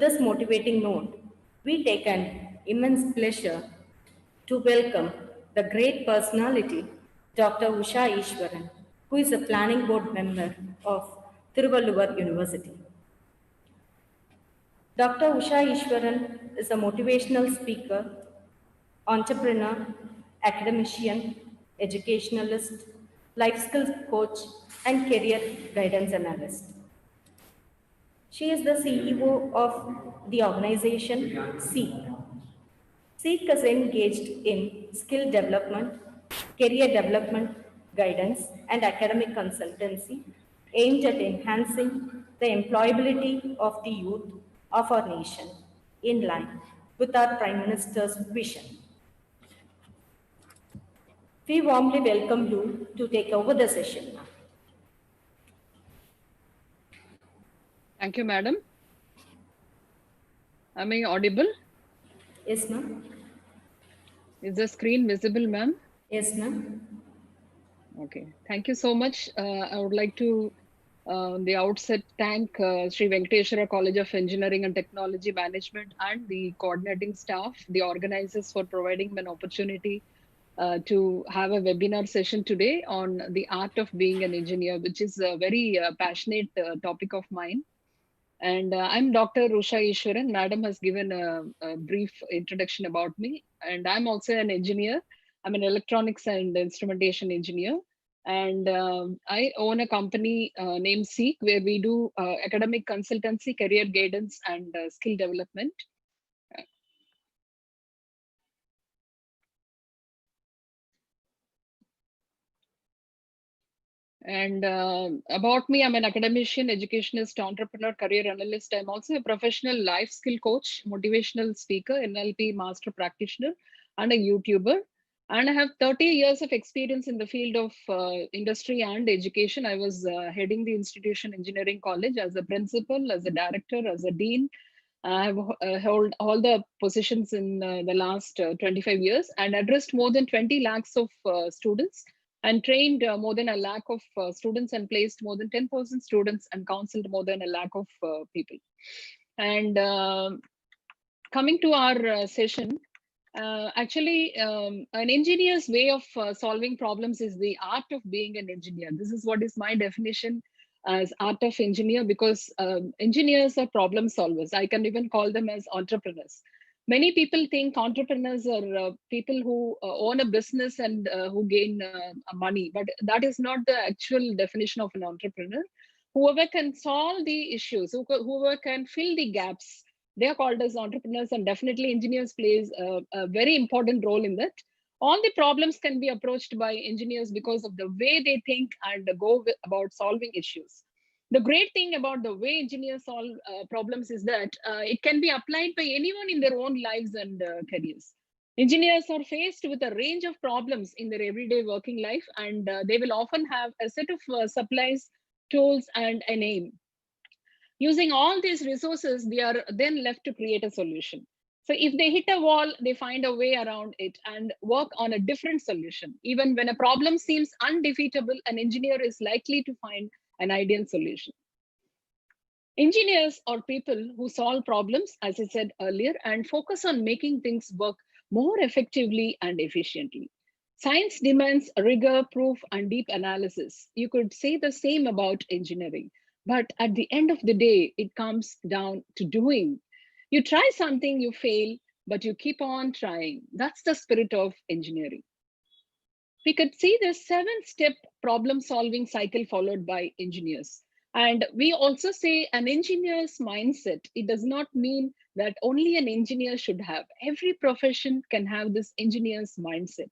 This motivating note, we take an immense pleasure to welcome the great personality, Dr. Ushaa Ishwaran, who is a planning board member of Thiruvalluvar University. Dr. Ushaa Ishwaran is a motivational speaker, entrepreneur, academician, educationalist, life skills coach, and career guidance analyst. She is the CEO of the organization SEEK. SEEK is engaged in skill development, career development guidance, and academic consultancy aimed at enhancing the employability of the youth of our nation in line with our Prime Minister's vision. We warmly welcome you to take over the session now. Thank you, madam. Am I audible? Yes, ma'am. Is the screen visible, ma'am? Yes, ma'am. Okay. Thank you so much. I would like to, the outset, thank Sri Venkateshwara College of Engineering and Technology Management and the coordinating staff, the organizers, for providing me an opportunity to have a webinar session today on the art of being an engineer, which is a very passionate topic of mine. And I'm Dr. Ushaa Ishwaran. Madam has given a brief introduction about me. And I'm also an engineer. I'm an electronics and instrumentation engineer. And I own a company named SEEK, where we do academic consultancy, career guidance, and skill development. And about me, I'm an academician, educationist, entrepreneur, career analyst. I'm also a professional life skill coach, motivational speaker, NLP master practitioner, and a YouTuber. And I have 30 years of experience in the field of industry and education. I was heading the institution engineering college as a principal, as a director, as a dean. I have held all the positions in the last 25 years and addressed more than 20 lakhs of students and trained more than a lakh of students and placed more than 10,000 students and counseled more than a lakh of people. And coming to our session, actually, an engineer's way of solving problems is the art of being an engineer. This is what is my definition as art of engineer, because engineers are problem solvers. I can even call them as entrepreneurs. Many people think entrepreneurs are people who own a business and who gain money, but that is not the actual definition of an entrepreneur. Whoever can solve the issues, whoever can fill the gaps, they are called as entrepreneurs, and definitely engineers plays a very important role in that. All the problems can be approached by engineers because of the way they think and go about solving issues. The great thing about the way engineers solve problems is that it can be applied by anyone in their own lives and careers. Engineers are faced with a range of problems in their everyday working life, and they will often have a set of supplies, tools, and an aim. Using all these resources, they are then left to create a solution. So if they hit a wall, they find a way around it and work on a different solution. Even when a problem seems undefeatable, an engineer is likely to find an ideal solution. Engineers are people who solve problems, as I said earlier, and focus on making things work more effectively and efficiently. Science demands rigor, proof, and deep analysis. You could say the same about engineering. But at the end of the day, it comes down to doing. You try something, you fail, but you keep on trying. That's the spirit of engineering. We could see the 7-step problem-solving cycle followed by engineers. And we also say an engineer's mindset. It does not mean that only an engineer should have. Every profession can have this engineer's mindset.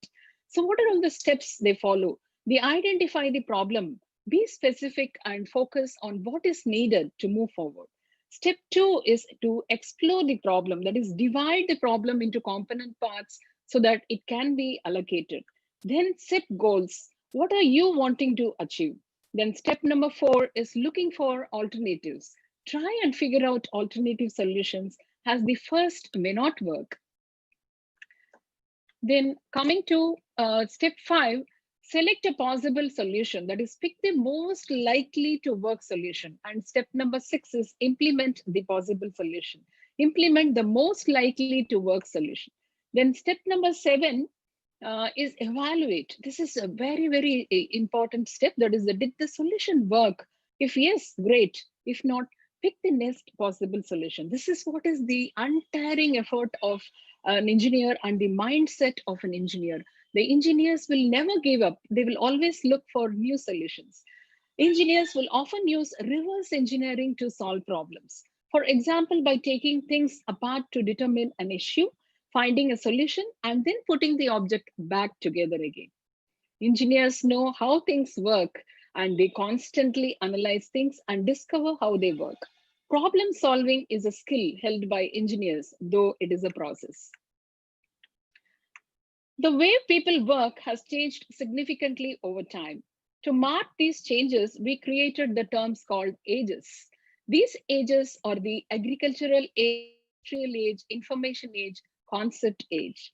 So what are all the steps they follow? They identify the problem, be specific, and focus on what is needed to move forward. Step 2 is to explore the problem, that is, divide the problem into component parts so that it can be allocated. Then set goals. What are you wanting to achieve? Then step number 4 is looking for alternatives. Try and figure out alternative solutions, as the first may not work. Then coming to step 5, select a possible solution, that is, pick the most likely to work solution. And step number 6 is implement the possible solution. Implement the most likely to work solution. Then step number 7 is evaluate. This is a very important step. That is, did the solution work? If yes, great. If not, pick the next possible solution. This is what is the untiring effort of an engineer and the mindset of an engineer. The engineers will never give up. They will always look for new solutions. Engineers will often use reverse engineering to solve problems. For example, by taking things apart to determine an issue, finding a solution, and then putting the object back together again. Engineers know how things work, and they constantly analyze things and discover how they work. Problem solving is a skill held by engineers, though it is a process. The way people work has changed significantly over time. To mark these changes, we created the terms called ages. These ages are the agricultural age, industrial age, information age, concept age.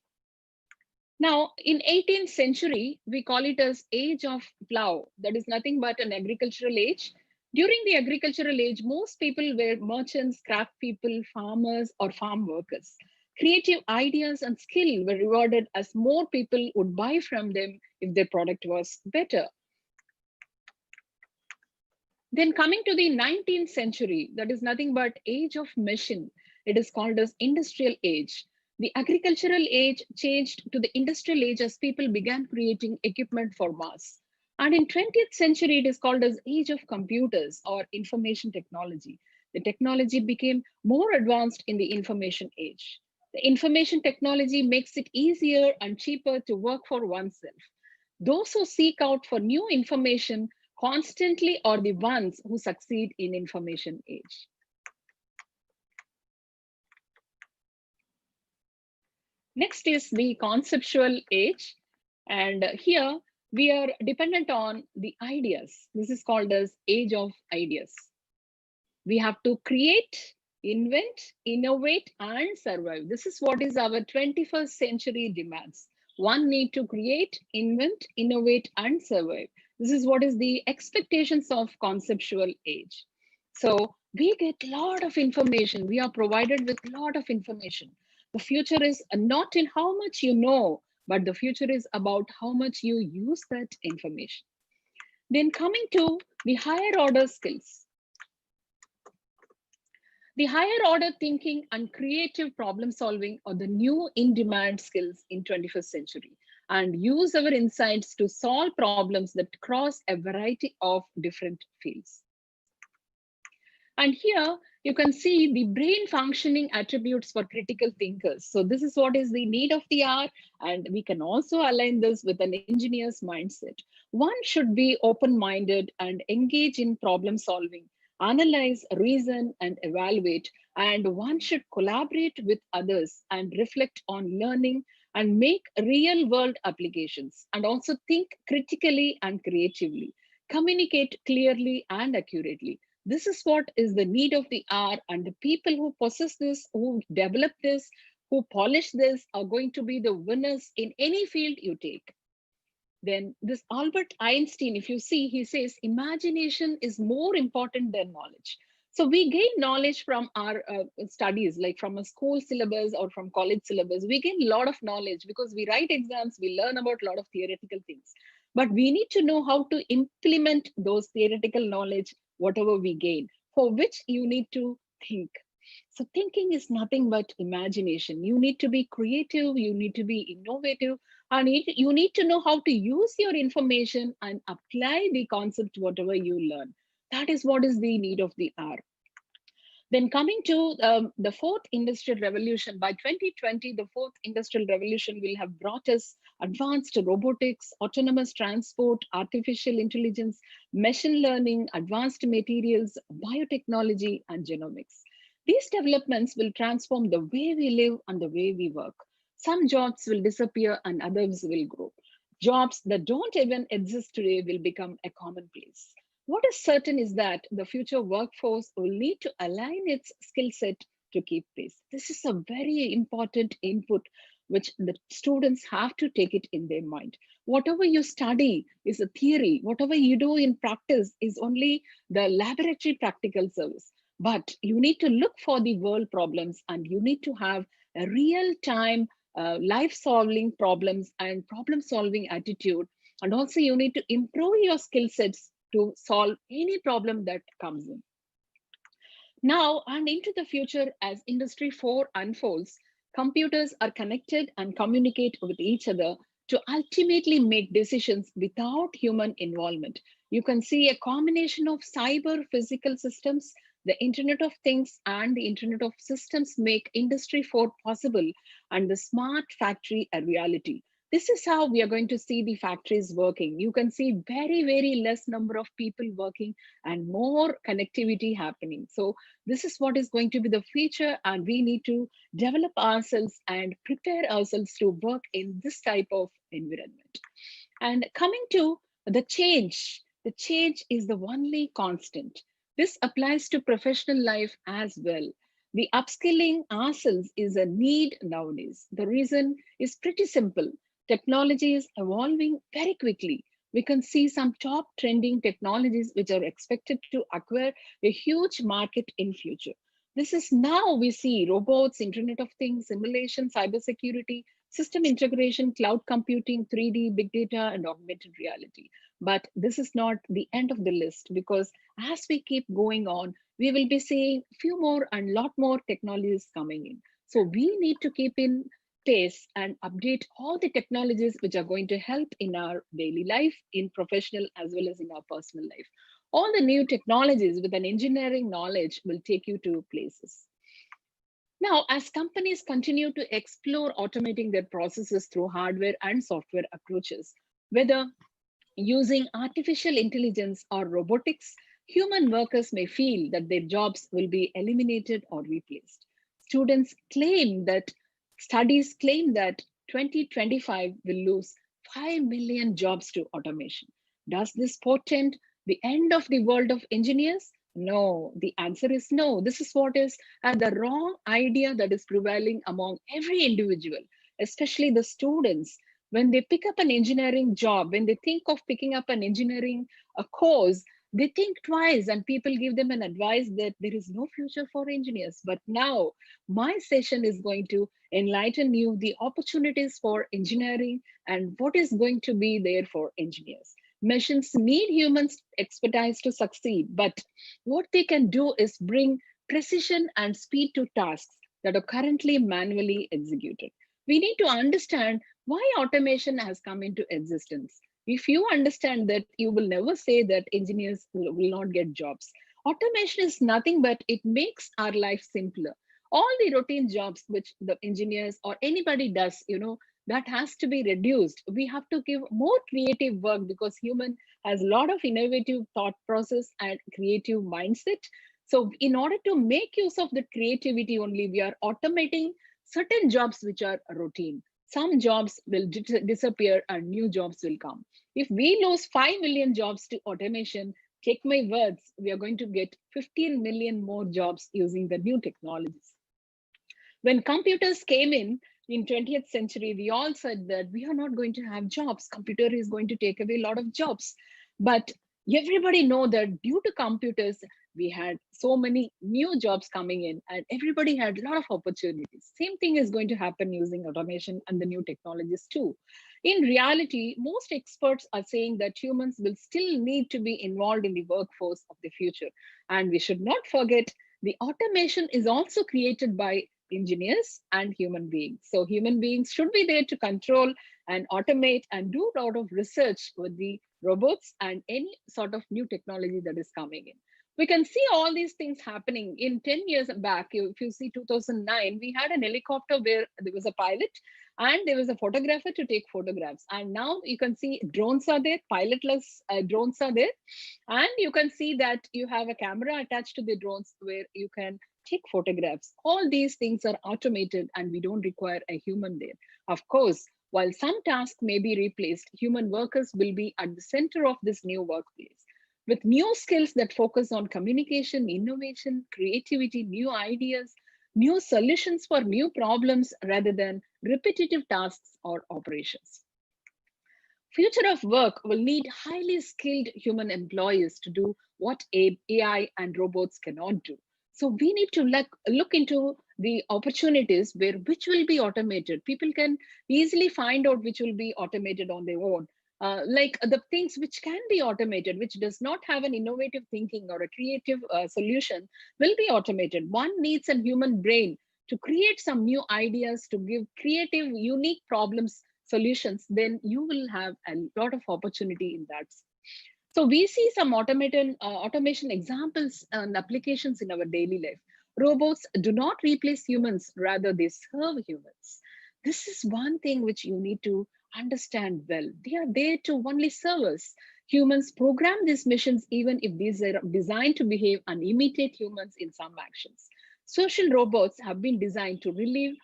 Now, in 18th century, we call it as age of plow. That is nothing but an agricultural age. During the agricultural age, most people were merchants, craft people, farmers, or farm workers. Creative ideas and skill were rewarded as more people would buy from them if their product was better. Then coming to the 19th century, that is nothing but age of machine. It is called as industrial age. The agricultural age changed to the industrial age as people began creating equipment for mass. And in 20th century, it is called as age of computers or information technology. The technology became more advanced in the information age. The information technology makes it easier and cheaper to work for oneself. Those who seek out for new information constantly are the ones who succeed in information age. Next is the conceptual age. And here we are dependent on the ideas. This is called as age of ideas. We have to create, invent, innovate, and survive. This is what is our 21st century demands. One need to create, invent, innovate, and survive. This is what is the expectations of conceptual age. So we get a lot of information. We are provided with a lot of information. The future is not in how much you know, but the future is about how much you use that information. Then coming to the higher order skills. The higher order thinking and creative problem solving are the new in-demand skills in 21st century, and use our insights to solve problems that cross a variety of different fields. And here you can see the brain functioning attributes for critical thinkers. So this is what is the need of the hour, and we can also align this with an engineer's mindset. One should be open-minded and engage in problem solving, analyze, reason, and evaluate. And one should collaborate with others and reflect on learning and make real world applications, and also think critically and creatively, communicate clearly and accurately. This is what is the need of the hour, and the people who possess this, who develop this, who polish this, are going to be the winners in any field you take. Then this Albert Einstein, if you see, he says imagination is more important than knowledge. So we gain knowledge from our studies, like from a school syllabus or from college syllabus. We gain a lot of knowledge because we write exams, we learn about a lot of theoretical things. But we need to know how to implement those theoretical knowledge, whatever we gain, for which you need to think. So thinking is nothing but imagination. You need to be creative, you need to be innovative, and you need to know how to use your information and apply the concept, whatever you learn. That is what is the need of the hour. Then coming to the fourth industrial revolution, by 2020, the fourth industrial revolution will have brought us advanced robotics, autonomous transport, artificial intelligence, machine learning, advanced materials, biotechnology, and genomics. These developments will transform the way we live and the way we work. Some jobs will disappear and others will grow. Jobs that don't even exist today will become a commonplace. What is certain is that the future workforce will need to align its skill set to keep pace. This is a very important input which the students have to take it in their mind. Whatever you study is a theory. Whatever you do in practice is only the laboratory practical service. but you need to look for the world problems, and you need to have a real time life solving problems and problem solving attitude. And also you need to improve your skill sets to solve any problem that comes in. Now and into the future, as Industry 4 unfolds, computers are connected and communicate with each other to ultimately make decisions without human involvement. You can see a combination of cyber physical systems, the Internet of Things, and the Internet of Systems make Industry 4 possible, and the smart factory a reality. This is how we are going to see the factories working. You can see very, very less number of people working and more connectivity happening. So this is what is going to be the future, and we need to develop ourselves and prepare ourselves to work in this type of environment. And coming to the change is the only constant. This applies to professional life as well. The upskilling ourselves is a need nowadays. The reason is pretty simple. Technology is evolving very quickly. We can see some top trending technologies which are expected to acquire a huge market in future. This is now we see robots, Internet of Things, simulation, cybersecurity, system integration, cloud computing, 3D, big data, and augmented reality. But this is not the end of the list, because as we keep going on, we will be seeing few more and lot more technologies coming in. So we need to keep in pace and update all the technologies which are going to help in our daily life, in professional as well as in our personal life. All the new technologies with an engineering knowledge will take you to places. Now, as companies continue to explore automating their processes through hardware and software approaches, whether using artificial intelligence or robotics, human workers may feel that their jobs will be eliminated or replaced. Students claim that, Studies claim that 2025 will lose 5 million jobs to automation. Does this portend the end of the world of engineers? No, the answer is no. This is what is the wrong idea that is prevailing among every individual, especially the students. When they pick up an engineering job, when they think of picking up an engineering course, they think twice, and people give them an advice that there is no future for engineers. But now my session is going to enlighten you the opportunities for engineering and what is going to be there for engineers. Machines need humans expertise to succeed, but what they can do is bring precision and speed to tasks that are currently manually executed. We need to understand why automation has come into existence. If you understand that, you will never say that engineers will not get jobs. Automation is nothing but it makes our life simpler. All the routine jobs which the engineers or anybody does, that has to be reduced. We have to give more creative work, because human has a lot of innovative thought process and creative mindset. So in order to make use of the creativity only, we are automating certain jobs which are routine. Some jobs will disappear and new jobs will come. If we lose 5 million jobs to automation, take my words, we are going to get 15 million more jobs using the new technologies. When computers came in 20th century, we all said that we are not going to have jobs. Computer is going to take away a lot of jobs. But everybody know that due to computers, we had so many new jobs coming in, and everybody had a lot of opportunities. Same thing is going to happen using automation and the new technologies too. In reality, most experts are saying that humans will still need to be involved in the workforce of the future. And we should not forget, the automation is also created by engineers and human beings. So human beings should be there to control and automate and do a lot of research with the robots and any sort of new technology that is coming in. We can see all these things happening. In 10 years back, if you see 2009, we had an helicopter where there was a pilot and there was a photographer to take photographs. And now you can see drones are there, pilotless drones are there. And you can see that you have a camera attached to the drones where you can take photographs. All these things are automated and we don't require a human there. Of course, while some tasks may be replaced, human workers will be at the center of this new workplace. With new skills that focus on communication, innovation, creativity, new ideas, new solutions for new problems rather than repetitive tasks or operations. Future of work will need highly skilled human employees to do what AI and robots cannot do. So we need to look into the opportunities where which will be automated. People can easily find out which will be automated on their own. Like the things which can be automated, which does not have an innovative thinking or a creative solution, will be automated. One needs a human brain to create some new ideas, to give creative, unique problems solutions. Then you will have a lot of opportunity in that. So we see some automation examples and applications in our daily life. Robots do not replace humans, rather they serve humans. This is one thing which you need to understand well. They are there to only serve us. Humans program these missions even if these are designed to behave and imitate humans in some actions. Social robots have been designed to relieve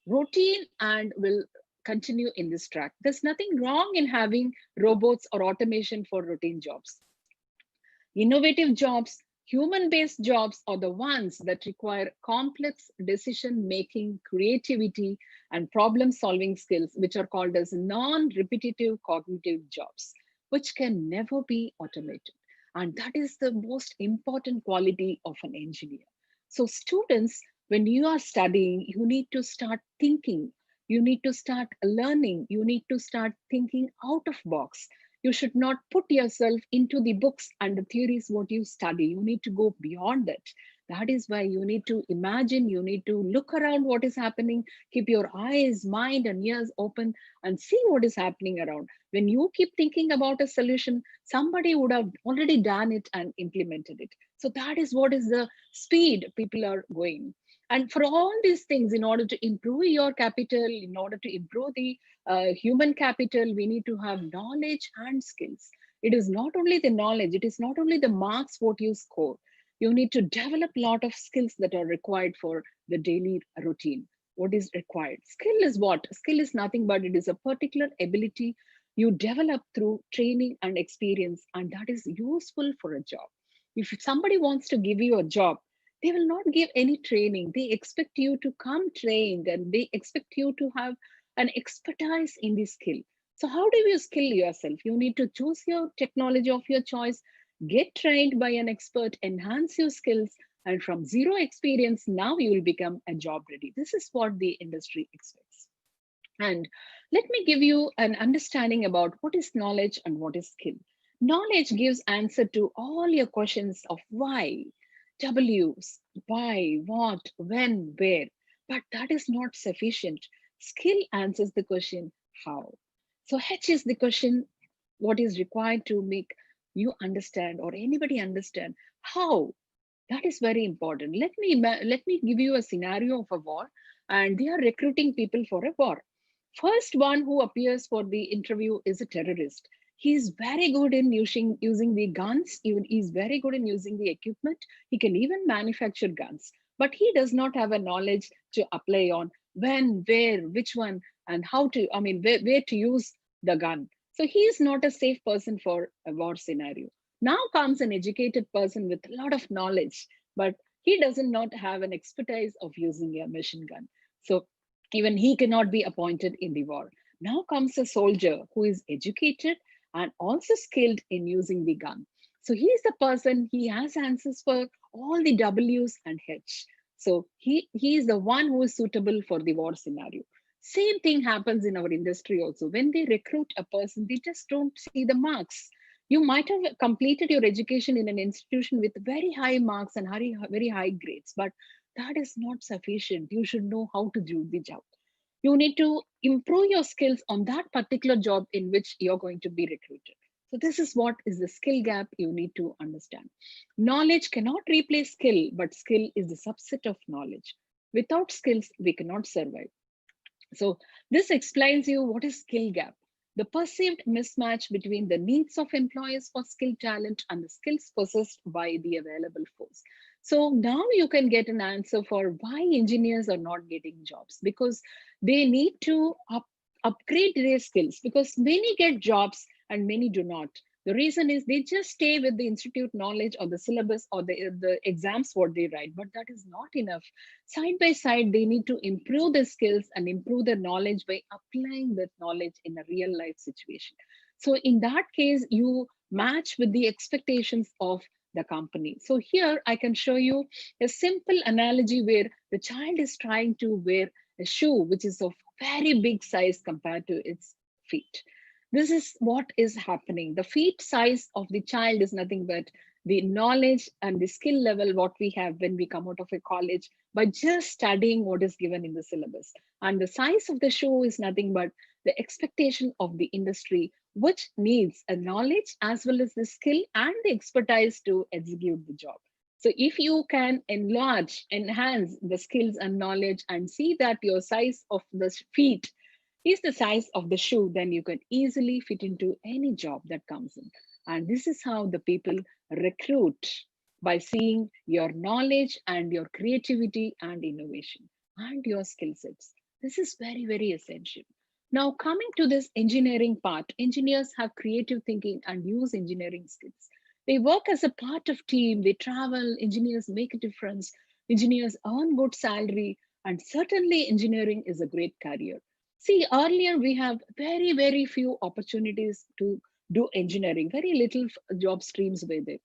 routine and will continue in this track. There's nothing wrong in having robots or automation for routine jobs. Innovative jobs, human based jobs, are the ones that require complex decision making, creativity, and problem solving skills, which are called as non repetitive cognitive jobs, which can never be automated. And that is the most important quality of an engineer. So, students, when you are studying, you need to start thinking. You need to start learning. You need to start thinking out of box. You should not put yourself into the books and the theories what you study. You need to go beyond that. That is why you need to imagine, you need to look around what is happening, keep your eyes, mind, and ears open and see what is happening around. When you keep thinking about a solution, somebody would have already done it and implemented it. So that is what is the speed people are going. And for all these things, in order to improve your capital, in order to improve the human capital, we need to have knowledge and skills. It is not only the knowledge, it is not only the marks what you score. You need to develop a lot of skills that are required for the daily routine. What is required? Skill is what? Skill is nothing but it is a particular ability you develop through training and experience, and that is useful for a job. If somebody wants to give you a job, they will not give any training. They expect you to come trained and they expect you to have an expertise in the skill. So, how do you skill yourself? You need to choose your technology of your choice, get trained by an expert, enhance your skills, and from zero experience, now you will become a job ready. This is what the industry expects. And let me give you an understanding about what is knowledge and what is skill. Knowledge gives answer to all your questions of why, W's, why, what, when, where. But that is not sufficient. Skill answers the question how. So H is the question what is required to make you understand or anybody understand how. That is very important. Let me give you a scenario of a war, and they are recruiting people for a war. First one who appears for the interview is a terrorist. He is very good in using the guns. Even he is very good in using the equipment. He can even manufacture guns, but he does not have a knowledge to apply on when, where, which one, and how to. I mean, where to use the gun. So he is not a safe person for a war scenario. Now comes an educated person with a lot of knowledge, but he does not have an expertise of using a machine gun. So even he cannot be appointed in the war. Now comes a soldier who is educated and also skilled in using the gun. So he is the person, he has answers for all the W's and H. So he is the one who is suitable for the war scenario. Same thing happens in our industry also. When they recruit a person, they just don't see the marks. You might have completed your education in an institution with very high marks and very high grades, but that is not sufficient. You should know how to do the job. You need to improve your skills on that particular job in which you're going to be recruited. So this is what is the skill gap you need to understand. Knowledge cannot replace skill, but skill is the subset of knowledge. Without skills, we cannot survive. So this explains you what is skill gap. The perceived mismatch between the needs of employers for skilled talent and the skills possessed by the available force. So now you can get an answer for why engineers are not getting jobs, because they need to upgrade their skills, because many get jobs and many do not. The reason is they just stay with the institute knowledge or the syllabus or the exams what they write, but that is not enough. Side by side, they need to improve their skills and improve their knowledge by applying that knowledge in a real life situation. So in that case, you match with the expectations of the company. So here I can show you a simple analogy where the child is trying to wear a shoe which is of very big size compared to its feet. This is what is happening. The feet size of the child is nothing but the knowledge and the skill level what we have when we come out of a college by just studying what is given in the syllabus. And the size of the shoe is nothing but the expectation of the industry, which needs a knowledge as well as the skill and the expertise to execute the job. So if you can enhance the skills and knowledge and see that your size of the feet is the size of the shoe, then you can easily fit into any job that comes in. And this is how the people recruit, by seeing your knowledge and your creativity and innovation and your skill sets. This is very, very essential. Now, coming to this engineering part, engineers have creative thinking and use engineering skills. They work as a part of team, they travel, engineers make a difference, engineers earn good salary, and certainly engineering is a great career. See, earlier we have very, very few opportunities to do engineering, very little job streams were there.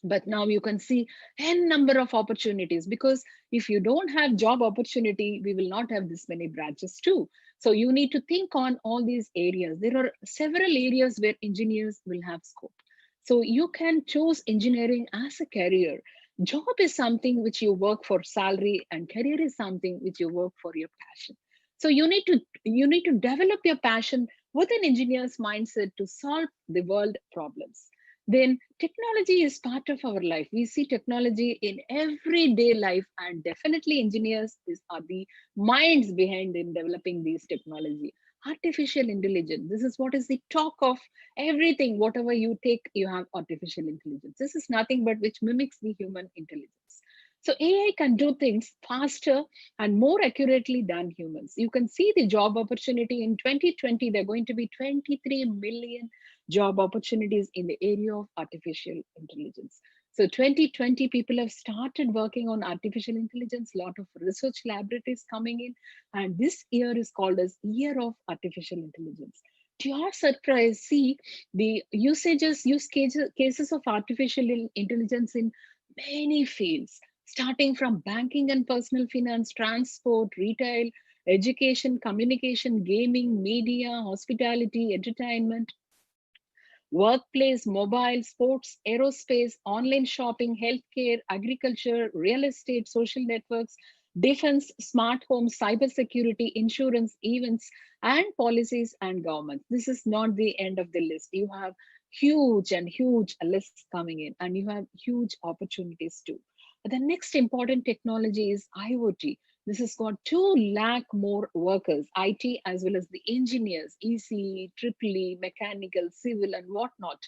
But now you can see n number of opportunities, because if you don't have job opportunity, we will not have this many branches too. So you need to think on all these areas. There are several areas where engineers will have scope. So you can choose engineering as a career. Job is something which you work for salary, and career is something which you work for your passion. So you need to develop your passion with an engineer's mindset to solve the world problems. Then technology is part of our life. We see technology in everyday life, and definitely are the minds behind in developing these technology. Artificial intelligence, this is what is the talk of everything. Whatever you take, you have artificial intelligence. This is nothing but which mimics the human intelligence. So AI can do things faster and more accurately than humans. You can see the job opportunity in 2020. There are going to be 23 million job opportunities in the area of artificial intelligence. So 2020, people have started working on artificial intelligence, a lot of research laboratories coming in, and this year is called as Year of Artificial Intelligence. To your surprise, see the cases of artificial intelligence in many fields, starting from banking and personal finance, transport, retail, education, communication, gaming, media, hospitality, entertainment, workplace, mobile, sports, aerospace, online shopping, healthcare, agriculture, real estate, social networks, defense, smart homes, cybersecurity, insurance, events, and policies and governments. This is not the end of the list. You have huge and huge lists coming in, and you have huge opportunities too. The next important technology is IoT. This has got 2 lakh more workers, IT as well as the engineers, ECE, triple E, mechanical, civil, and whatnot.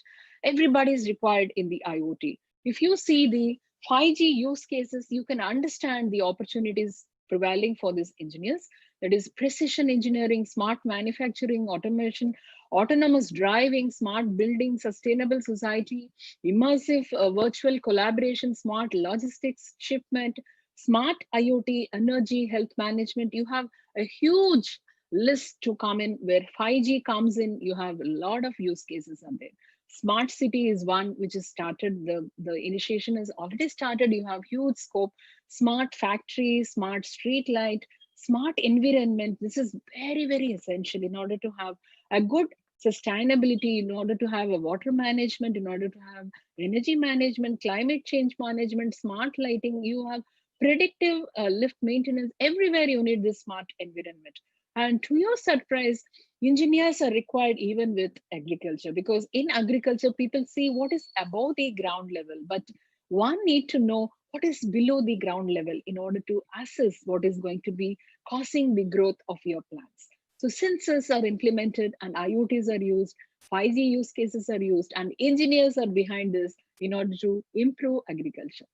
Everybody is required in the IoT. If you see the 5G use cases, you can understand the opportunities prevailing for these engineers. That is precision engineering, smart manufacturing, automation, autonomous driving, smart building, sustainable society, immersive virtual collaboration, smart logistics, shipment, smart IoT, energy, health management. You have a huge list to come in. Where 5G comes in, you have a lot of use cases on there. Smart city is one which has started, the initiation has already started. You have huge scope. Smart factory, smart street light, smart environment. This is very, very essential in order to have a good sustainability, in order to have a water management, in order to have energy management, climate change management, smart lighting. You have predictive lift maintenance. Everywhere you need this smart environment. And to your surprise, engineers are required even with agriculture, because in agriculture, people see what is above the ground level, but one need to know what is below the ground level in order to assess what is going to be causing the growth of your plants. So sensors are implemented and IoTs are used, 5G use cases are used, and engineers are behind this in order to improve agriculture.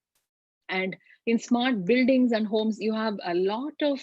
And in smart buildings and homes, you have a lot of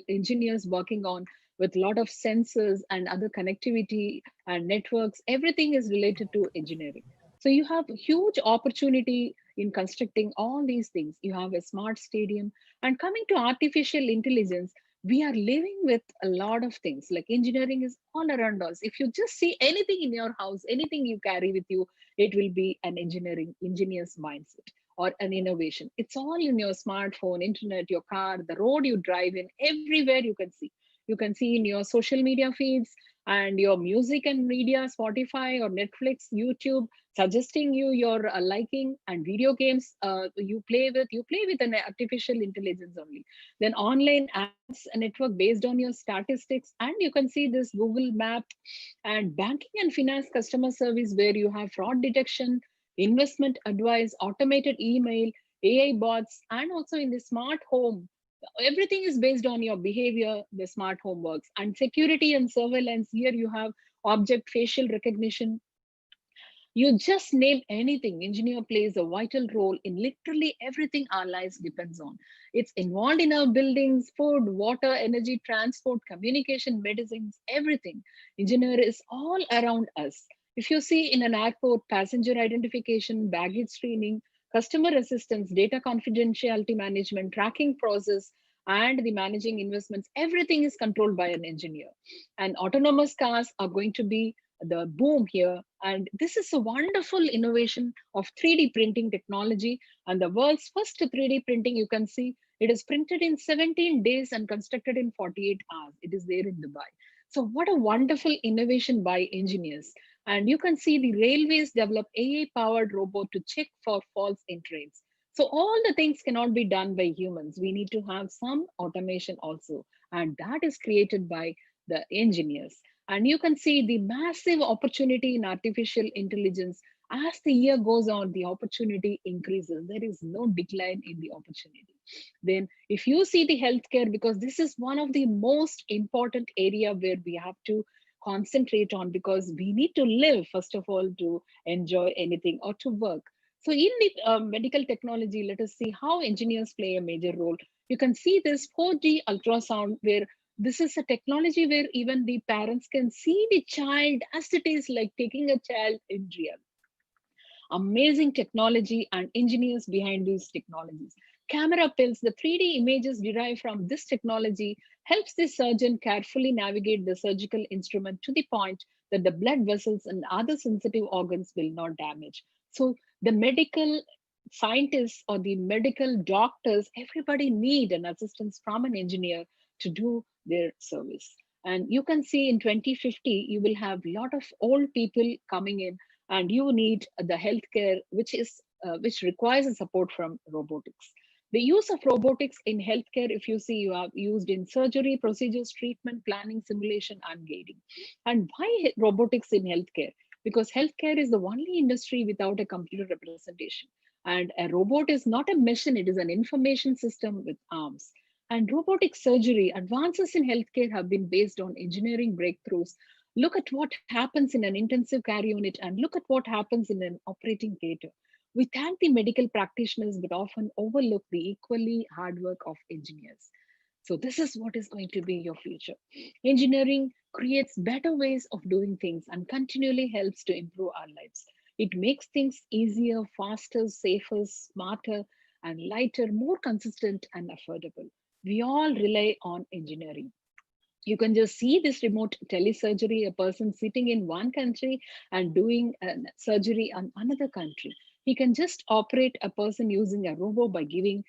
engineers working on with a lot of sensors and other connectivity and networks. Everything is related to engineering. So you have huge opportunity in constructing all these things. You have a smart stadium. And coming to artificial intelligence, We are living with a lot of things. Like engineering is all around us. If you just see anything in your house, anything you carry with you, it will be an engineer's mindset or an innovation. It's all in your smartphone, internet, your car, the road you drive in, everywhere you can see. You can see in your social media feeds and your music and media, Spotify or Netflix, YouTube, suggesting you your liking, and video games you play with an artificial intelligence only. Then online ads network based on your statistics, and you can see this Google Map. And banking and finance customer service, where you have fraud detection, investment advice, automated email, AI bots, and also in the smart home, everything is based on your behavior. The smart home works. And security and surveillance, here you have object facial recognition. You just name anything. Engineer plays a vital role in literally everything our lives depends on. It's involved in our buildings, food, water, energy, transport, communication, medicines, everything. Engineer is all around us. If you see in an airport, passenger identification, baggage screening, customer assistance, data confidentiality management, tracking process, and the managing investments, everything is controlled by an engineer. And autonomous cars are going to be the boom here. And this is a wonderful innovation of 3D printing technology. And the world's first 3D printing, you can see it is printed in 17 days and constructed in 48 hours. It is there in Dubai. So, what a wonderful innovation by engineers. And you can see the railways develop AI powered robot to check for faults in trains. So, all the things cannot be done by humans. We need to have some automation also. And that is created by the engineers. And you can see the massive opportunity in artificial intelligence. As the year goes on, the opportunity increases. There is no decline in the opportunity. Then, if you see the healthcare, because this is one of the most important area where we have to concentrate on, because we need to live first of all to enjoy anything or to work. So, in the medical technology, let us see how engineers play a major role. You can see this 4D ultrasound, where this is a technology where even the parents can see the child as it is, like taking a child in real. Amazing technology and engineers behind these technologies. Camera pills, the 3D images derived from this technology helps the surgeon carefully navigate the surgical instrument to the point that the blood vessels and other sensitive organs will not damage. So the medical scientists or the medical doctors, everybody need an assistance from an engineer to do their service. And you can see in 2050, you will have a lot of old people coming in, and you need the healthcare which requires a support from robotics. The use of robotics in healthcare, if you see, you have used in surgery procedures, treatment planning, simulation, and guiding. And why robotics in healthcare? Because healthcare is the only industry without a computer representation. And a robot is not a machine, it is an information system with arms. And robotic surgery advances in healthcare have been based on engineering breakthroughs. Look at what happens in an intensive care unit and look at what happens in an operating theater. We thank the medical practitioners but often overlook the equally hard work of engineers. So, this is what is going to be your future. Engineering creates better ways of doing things and continually helps to improve our lives. It makes things easier, faster, safer, smarter, and lighter, more consistent, and affordable. We all rely on engineering. You can just see this remote telesurgery, a person sitting in one country and doing surgery on another country. He can just operate a person using a robot by giving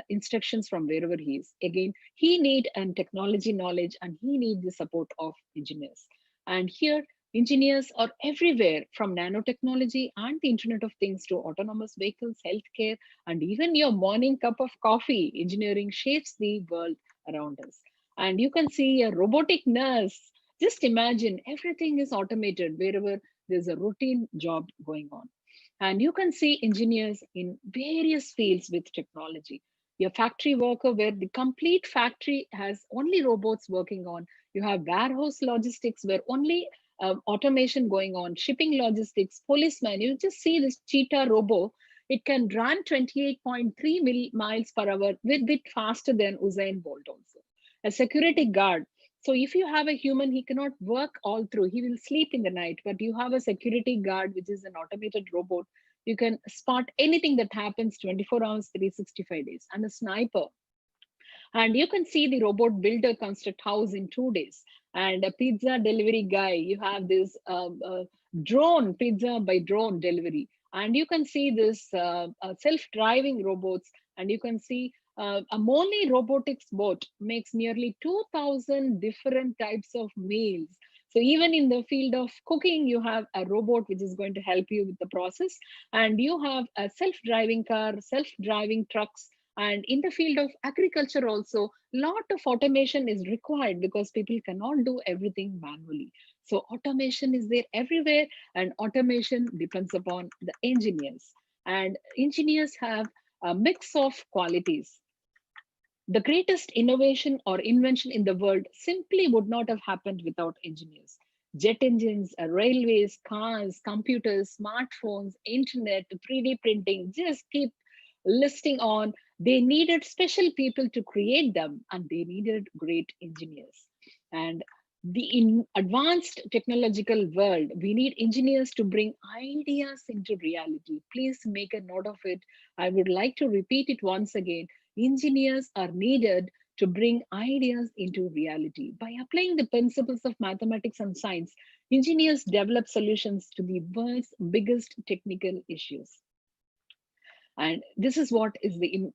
instructions from wherever he is. Again, he need and technology knowledge, and he need the support of engineers. And here engineers are everywhere, from nanotechnology and the internet of things to autonomous vehicles, healthcare, and even your morning cup of coffee. Engineering shapes the world around us. And you can see a robotic nurse. Just imagine everything is automated wherever there's a routine job going on. And you can see engineers in various fields with technology. Your factory worker, where the complete factory has only robots working on. You have warehouse logistics, where only automation going on, shipping logistics, policeman. You just see this cheetah robo. It can run 28.3 miles per hour with bit faster than Usain Bolt also. A security guard. So if you have a human, he cannot work all through. He will sleep in the night, but you have a security guard, which is an automated robot. You can spot anything that happens 24 hours, 365 days. And a sniper. And you can see the robot builder construct house in 2 days. And a pizza delivery guy, you have this drone pizza by drone delivery. And you can see this self-driving robots. And you can see a Molly robotics bot makes nearly 2,000 different types of meals. So even in the field of cooking, you have a robot which is going to help you with the process, and you have a self-driving car, self-driving trucks. And in the field of agriculture also, lot of automation is required because people cannot do everything manually. So automation is there everywhere, and automation depends upon the engineers. And engineers have a mix of qualities. The greatest innovation or invention in the world simply would not have happened without engineers. Jet engines, railways, cars, computers, smartphones, internet, 3D printing, just keep listing on. They needed special people to create them, and they needed great engineers. And the in advanced technological world, we need engineers to bring ideas into reality. Please make a note of it. I would like to repeat it once again. Engineers are needed to bring ideas into reality. By applying the principles of mathematics and science, engineers develop solutions to the world's biggest technical issues. And this is what is the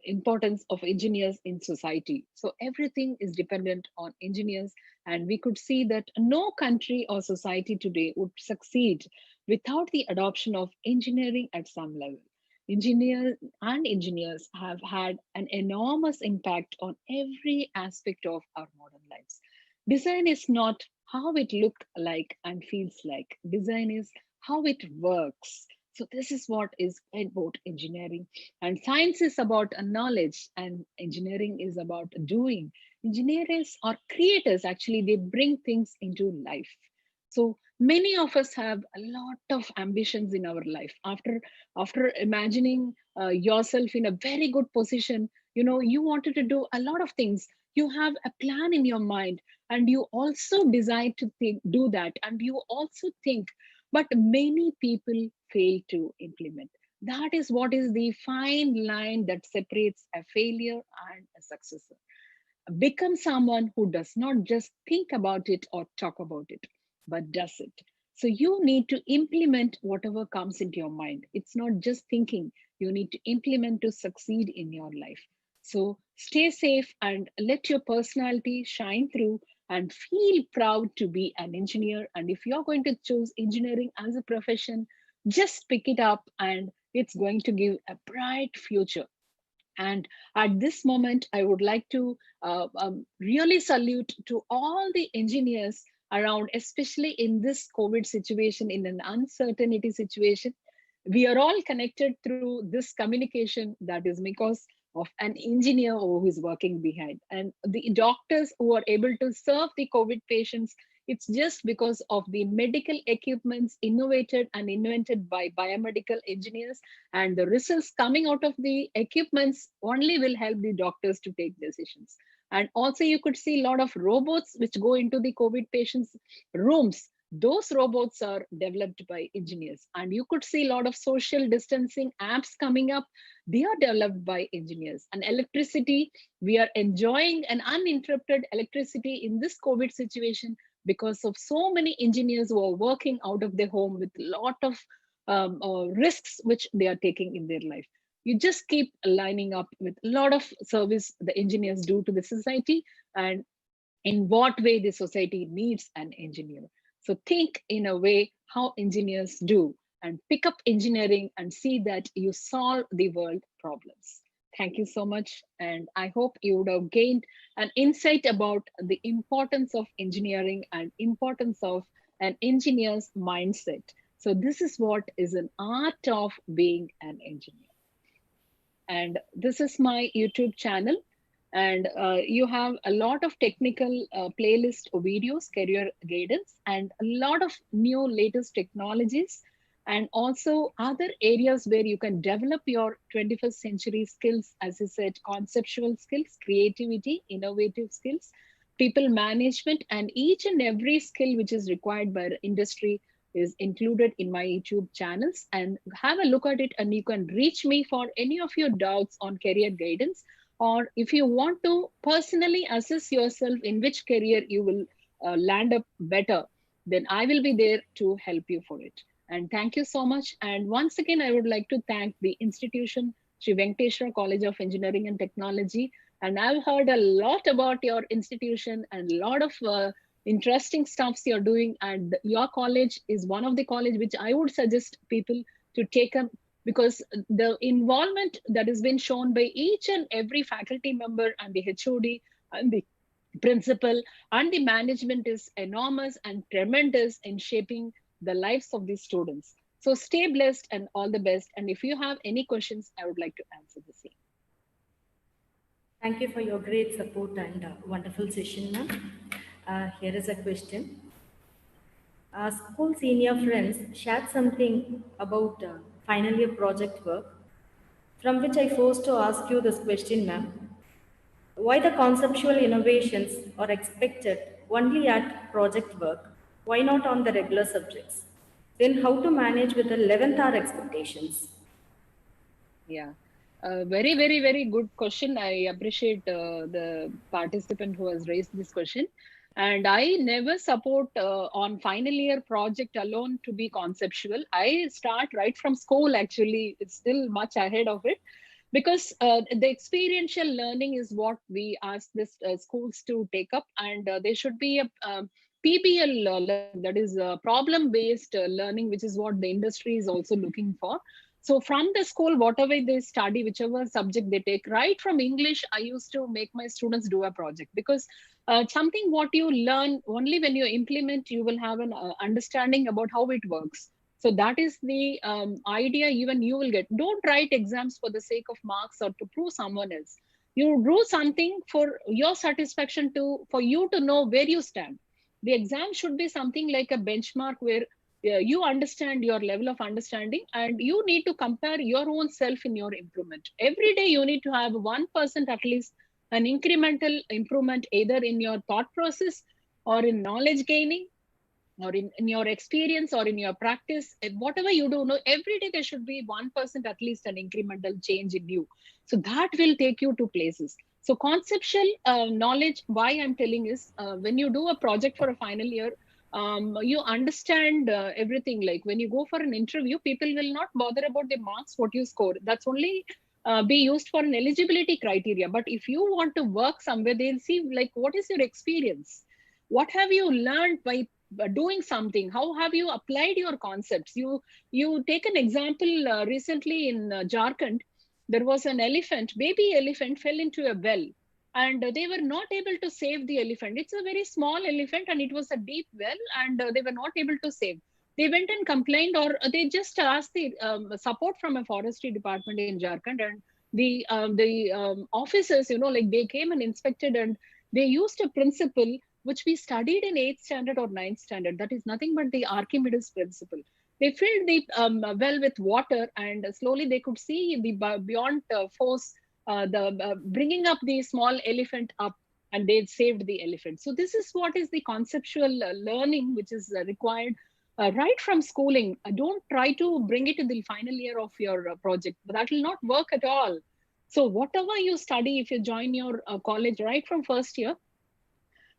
importance of engineers in society. So everything is dependent on engineers, and we could see that no country or society today would succeed without the adoption of engineering at some level. Engineers have had an enormous impact on every aspect of our modern lives. Design is not how it looks like and feels like. Design is how it works. So this is what is about engineering. And science is about knowledge, and engineering is about doing. Engineers are creators, actually, they bring things into life. So many of us have a lot of ambitions in our life. After imagining yourself in a very good position, you wanted to do a lot of things. You have a plan in your mind, and you also decide to do that, and you also think, but many people fail to implement. That is what is the fine line that separates a failure and a successor. Become someone who does not just think about it or talk about it, but does it. So you need to implement whatever comes into your mind. It's not just thinking, you need to implement to succeed in your life. So stay safe and let your personality shine through, and feel proud to be an engineer. And if you're going to choose engineering as a profession, just pick it up, and it's going to give a bright future. And at this moment, I would like to really salute to all the engineers around, especially in this COVID situation, in an uncertainty situation. We are all connected through this communication, that is because of an engineer who is working behind. And the doctors who are able to serve the COVID patients, it's just because of the medical equipments innovated and invented by biomedical engineers, and the results coming out of the equipments only will help the doctors to take decisions. And also you could see a lot of robots which go into the COVID patients rooms. Those robots are developed by engineers. And you could see a lot of social distancing apps coming up. They are developed by engineers. And electricity, we are enjoying an uninterrupted electricity in this COVID situation because of so many engineers who are working out of their home with a lot of risks which they are taking in their life. You just keep lining up with a lot of service the engineers do to the society, and in what way the society needs an engineer. So think in a way how engineers do, and pick up engineering and see that you solve the world problems. Thank you so much. And I hope you would have gained an insight about the importance of engineering and importance of an engineer's mindset. So this is what is an art of being an engineer. And this is my YouTube channel. And you have a lot of technical playlist videos, career guidance, and a lot of new latest technologies, and also other areas where you can develop your 21st century skills. As I said, conceptual skills, creativity, innovative skills, people management, and each and every skill which is required by the industry is included in my YouTube channels. And have a look at it, and you can reach me for any of your doubts on career guidance, or if you want to personally assess yourself in which career you will land up better, then I will be there to help you for it. And thank you so much. And once again, I would like to thank the institution, Sri Venkateshwara College of Engineering and Technology. And I've heard a lot about your institution and a lot of interesting stuffs you're doing. And your college is one of the college which I would suggest people to take up, because the involvement that has been shown by each and every faculty member and the HOD and the principal and the management is enormous and tremendous in shaping the lives of these students. So stay blessed and all the best. And if you have any questions, I would like to answer the same. Thank you for your great support and wonderful session, ma'am. Here is a question. School senior friends shared something about final year project work, from which I forced to ask you this question, ma'am. Why the conceptual innovations are expected only at project work? Why not on the regular subjects? Then how to manage with the 11th hour expectations? Yeah. Very, very, very good question. I appreciate the participant who has raised this question. And I never support on final year project alone to be conceptual. I start right from school, actually. It's still much ahead of it, because the experiential learning is what we ask this schools to take up. And there should be a PBL learning, that is problem based learning, which is what the industry is also looking for. So from the school, whatever they study, whichever subject they take, right from English, I used to make my students do a project, because something what you learn only when you implement, you will have an understanding about how it works. So that is the idea even you will get. Don't write exams for the sake of marks or to prove someone else. You do something for your satisfaction, to for you to know where you stand. The exam should be something like a benchmark where you understand your level of understanding, and you need to compare your own self in your improvement. Every day you need to have 1% at least, an incremental improvement, either in your thought process or in knowledge gaining or in your experience or in your practice. Whatever you do, no, every day there should be 1% at least an incremental change in you. So that will take you to places. So conceptual knowledge, why I'm telling is, when you do a project for a final year, you understand everything. Like when you go for an interview, people will not bother about the marks, what you score. That's only be used for an eligibility criteria. But if you want to work somewhere, they'll see like, what is your experience, what have you learned by doing something, how have you applied your concepts. You take an example, recently in Jharkhand, there was an elephant, baby elephant fell into a well, and they were not able to save the elephant. It's a very small elephant and it was a deep well, and they were not able to save. They went and complained, or they just asked the support from a forestry department in Jharkhand, and the officers, like they came and inspected, and they used a principle which we studied in 8th standard or 9th standard. That is nothing but the Archimedes principle. They filled the well with water, and slowly they could see the beyond force, the bringing up the small elephant up, and they saved the elephant. So this is what is the conceptual learning which is required right from schooling. Don't try to bring it to the final year of your project. That will not work at all. So whatever you study, if you join your college right from first year,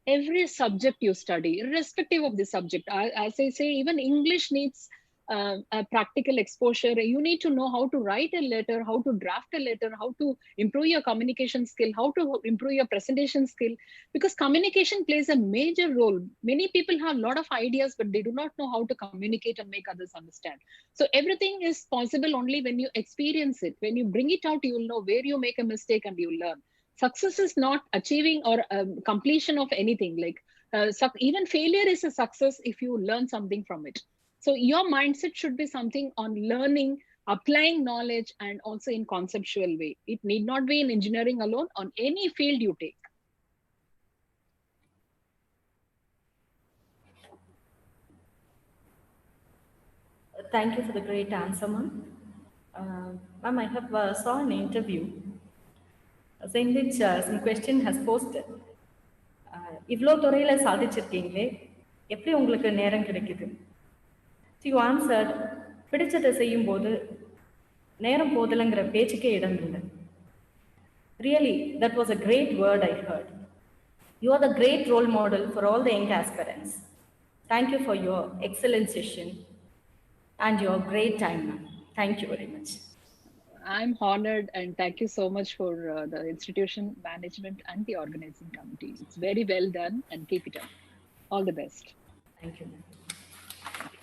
every subject you study, irrespective of the subject, as I say, even English needs a practical exposure. You need to know how to write a letter, how to draft a letter, how to improve your communication skill, how to improve your presentation skill, because communication plays a major role. Many people have a lot of ideas, but they do not know how to communicate and make others understand. So everything is possible only when you experience it. When you bring it out, you will know where you make a mistake and you learn. Success is not achieving or completion of anything. Like even failure is a success if you learn something from it. So your mindset should be something on learning, applying knowledge, and also in conceptual way. It need not be in engineering alone, on any field you take. Thank you for the great answer, ma'am. Ma'am, I have saw an interview in which some question has posted. இவ்வளோ துறையில் சாதிச்சிருக்கீங்களே எப்படி உங்களுக்கு நேரம் கிடைக்குது? You answered, பிடிச்சதை செய்யும்போது நேரம் போதலைங்கிற பேச்சுக்கே இடம் இல்லை. Really, that was a great word I heard. You are the great role model for all the young aspirants. Thank you for your excellent session and your great time, ma'am. Thank you very much. I'm honored and thank you so much for the institution management and the organizing committee. It's very well done and keep it up. All the best. Thank you, ma'am. Thank you.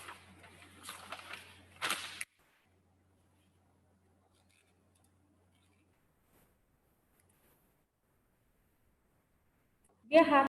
We are happy.